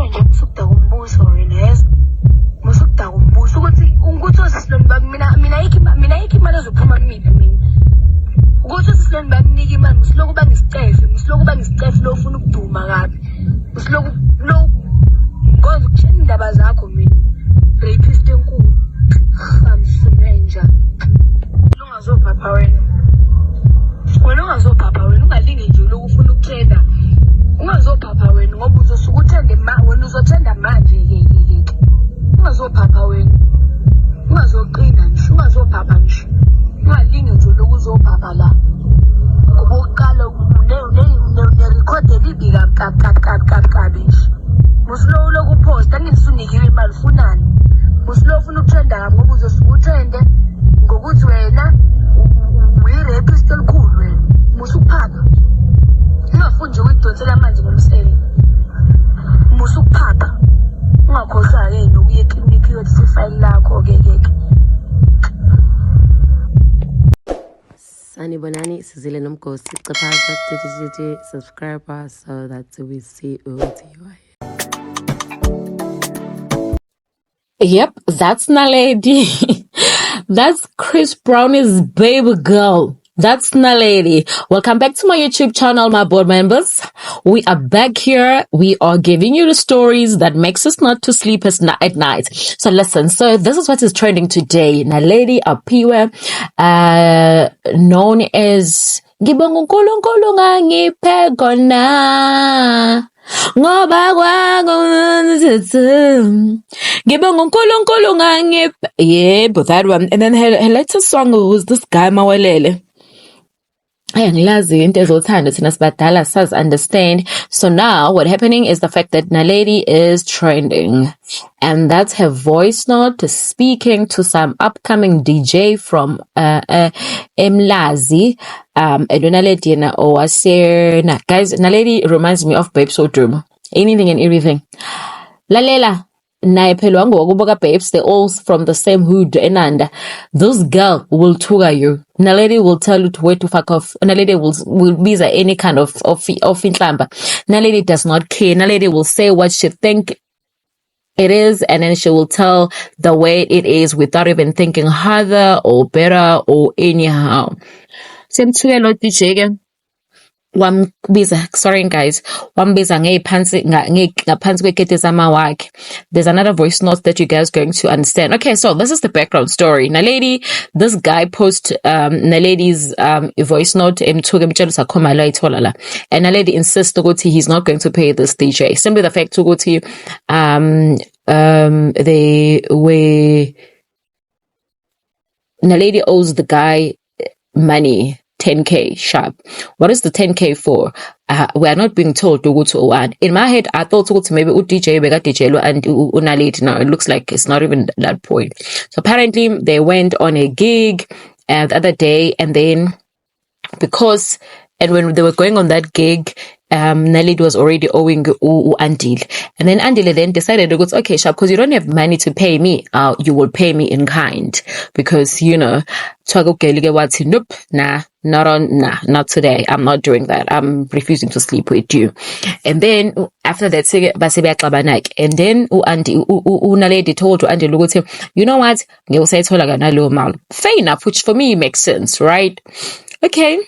nje musukudaka umbuso wena yes musukudaka umbuso ukuthi osisihloni bami mina yikho imali ezophuma kumina mina ukuthi osisihloni bami nika imali musiloku bangisicefe lo ufuna ukuduma kabi musiloku lo ngoze ukutshela indaba zakho mina rapist enkulu amsumenja ungazopapa wena ungazopapa wena ungalingi nje loku ufuna ukuthenda ungazopapa wena ngoba uzosuka uthende wena uzothenda manje ke ungazopapa wena ungazoqina nje ungazopapa nje ungalingi nje loku uzopapa la ngoba uqala ne-record elibi kabi nje musilowu loku uposta ngisunikiwe imali ufunani musilowu ufuna ukuthenda kabi ngoba uzosuka uthende ngokuthi wena uyi-rapist elikhulu wena musukuphapha ungafuni nje ukuyidonsela amanzi ngomsele musukuphapha ungakhohlwa-ke nokuya eklinikhi yothi ifayili lakho-ke Sanibonani sizile nomgosi cephaza subscriber so that we see ukuthi Yep, that's Naledi. That's Chris Brown's baby girl. That's Naledi. Welcome back to my YouTube channel, my board members. We are back here. We are giving you the stories that makes us not to sleep at night. So listen, so this is what is trending today. Naledi Aphiwe, known as Ngibonga uNkulunkulu ngangiphe kona. Ngoba ngibonga uNkulunkulu ngangiphe. Yeah, but that one. And then her latest song was this guy Mawelele. Angilazi into ezothanda thina sibadala sazi understand. So now what happening is the fact that Naledi is trending, and that's her voice note speaking to some upcoming DJ from Emlazi. Naledi na owasena guys. Naledi reminds me of Babes Oduma. Anything and everything. Lalela naye phela wangokuboka Babes, they're all from the same hood. Enanda, this girl will tour you. Naledi will tell you to where to fuck off. Naledi will be any kind of intlamba. Naledi does not care. Naledi will say what she think it is, and then she will tell the way it is without even thinking harder or better or anyhow. Same to a lot DJ. Sorry guys, there's another voice note that you guys are going to understand. Okay, so this is the background story. Naledi, this guy post Naledi's voice note and Naledi insists to he's not going to pay this DJ. Simply the fact to go to Naledi owes the guy money, 10k sharp. What is the 10k for? We are not being told to go to one. In my head, I thought to maybe DJ Bega DJ and Naledi. Now it looks like it's not even that point. So apparently they went on a gig the other day, and then when they were going on that gig, Naledi was already owing Andile. And then Andile then decided to go, okay, Sharp, because you don't have money to pay me, you will pay me in kind. Because, nope, not today. I'm not doing that. I'm refusing to sleep with you. And then after that, and then Naledi told to Andile, you know what? Fair enough, which for me makes sense, right? Okay.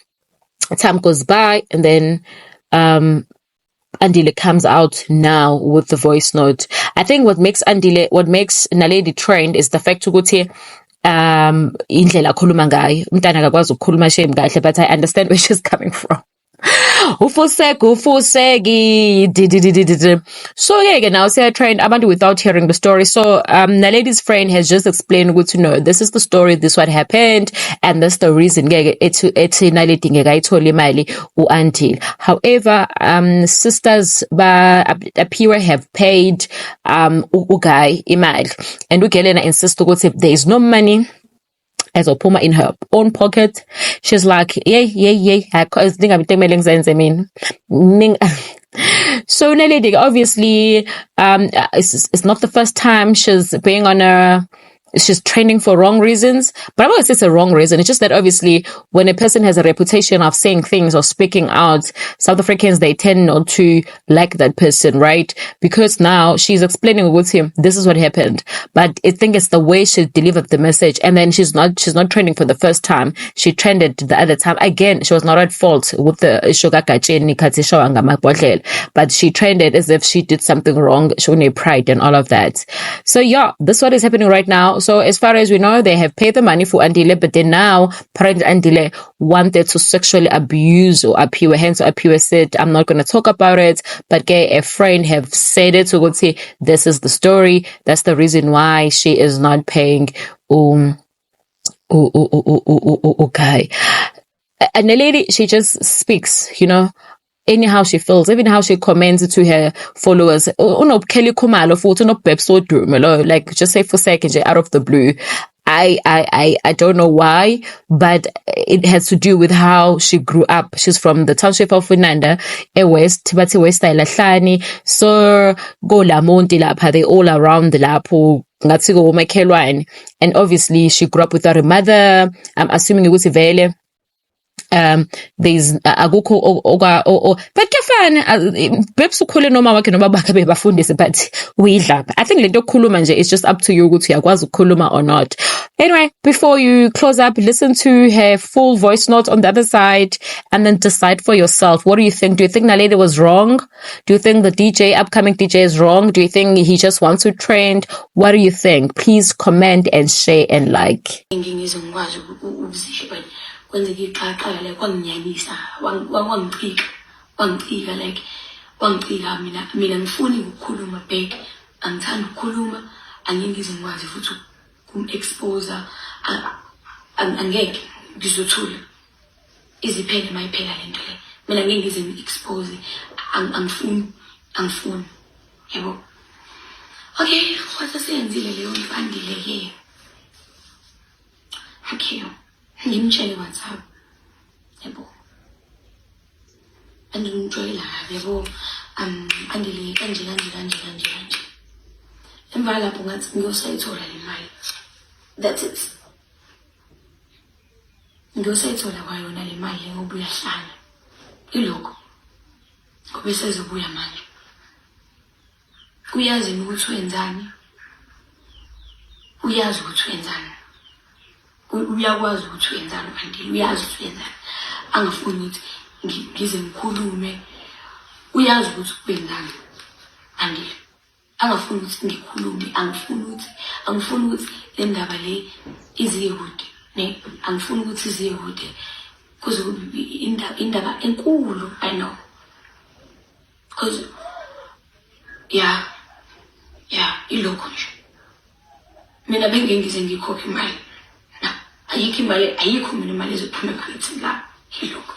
Time goes by, and then Andile comes out now with the voice note. I think what makes Naledi trend is the fact to go to indlela akhuluma ngayo. Umntana akakwazi ukukhuluma shame kahle, but I understand where she's coming from. Ufuseki. So yeah, now say I trained abantu without hearing the story. So Naledi's friend has just explained good to know this is the story, this what happened, and that's the reason Naledi ngekayitholi imali u-Andile. However, sisters Aphiwe have paid uguy imali, and ugelena insists ukuthi there is no money as Opoma in her own pocket. She's like, yeah. So Naledi, obviously, it's not the first time she's being on a she's trending for wrong reasons. But I'm not going to say it's a wrong reason. It's just that obviously when a person has a reputation of saying things or speaking out, South Africans, they tend not to like that person, right? Because now she's explaining with him, this is what happened. But I think it's the way she delivered the message. And then she's not trending for the first time. She trended the other time. Again, she was not at fault with the but she trended as if she did something wrong, showing her pride and all of that. So yeah, this is what is happening right now. So as far as we know, they have paid the money for Andile, but then now parent Andile wanted to sexually abuse or Apiwe. Hence Apiwe said, I'm not going to talk about it, but a friend have said it. So go say, this is the story. That's the reason why she is not paying okay. And the lady, she just speaks, anyhow she feels, even how she comments to her followers. Like, just say for a second, out of the blue. I don't know why, but it has to do with how she grew up. She's from the township of Funanda, West, Tibati West Lahlani. So go Lamonti lapha, they all around the lapo. And obviously she grew up without a mother. I'm assuming it was Vele. There's akukho but kefana perhaps ukhule noma wakhe noma bakhe bebafundise but uyidla. I think lento khuluma nje, it's just up to you ukuthi uyakwazi ukukhuluma or not. Anyway, before you close up, listen to her full voice note on the other side and then decide for yourself. What do you think? Do you think Naledi was wrong? Do you think the upcoming DJ is wrong? Do you think he just wants to trend? What do you think? Please comment and share and like. Kwenzeka iqaqala like wanginyanyisa wangicika like wangicika mina ngifuni ukukhuluma back, angithanda ukukhuluma, angingize ngikwazi futhi kum-expose, angeke ngizothula iziphele mayiphela lento le, mina ngeke ngize ngi-expose, angifuni yabo. Okay, kwase senzile leyo nto Andile-ke. Okay, ngimtshele WhatsApp yabo, angimtshela yabo, Andile kanje. Emva lapho ngathi ngiyosayithola le mali, that's it. Ngiyosayithola kwayona le mali ngoba uyahlala ilokho kube sezobuya manje. Uyazi ukuthi wenzani, uyazi ukuthi wenzani, uyakwazi ukuthi wenzani Andile, uyazi ukuthi wenzani. Angifuni ukuthi ngize ngikhulume, uyazi ukuthi wenzani Andile. Angifuni ukuthi ngikhulume, angifuni ukuthi le ndaba le iziye kude, ne, angifuni ukuthi iziye kude because indaba enkulu, I know, because yeah ilokho nje mina bengengize ngikhokhe imali. Ayikho mina imali ezophuma phakathi la, ilokho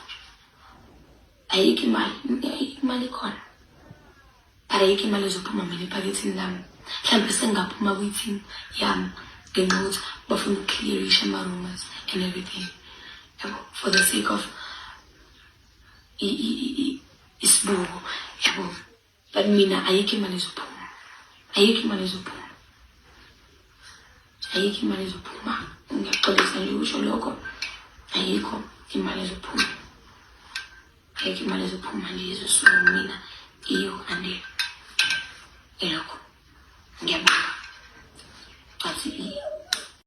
ayikho imali khona, but ayikho imali ezophuma mina ephakethini lami. Mhlawumbe sengaphuma kwi-team yami ngenxa yokuthi bafuna ukuklearisha ama-rumors and everything for the sake of isibuko yabo. But mina ayikho imali ezophuma, ayikho imali ezophuma, ngiyaxolisa nje ukusho lokho, ayikho imali ezophuma nje ezosuka mina iyo Andile, ilokho ngiyabonga.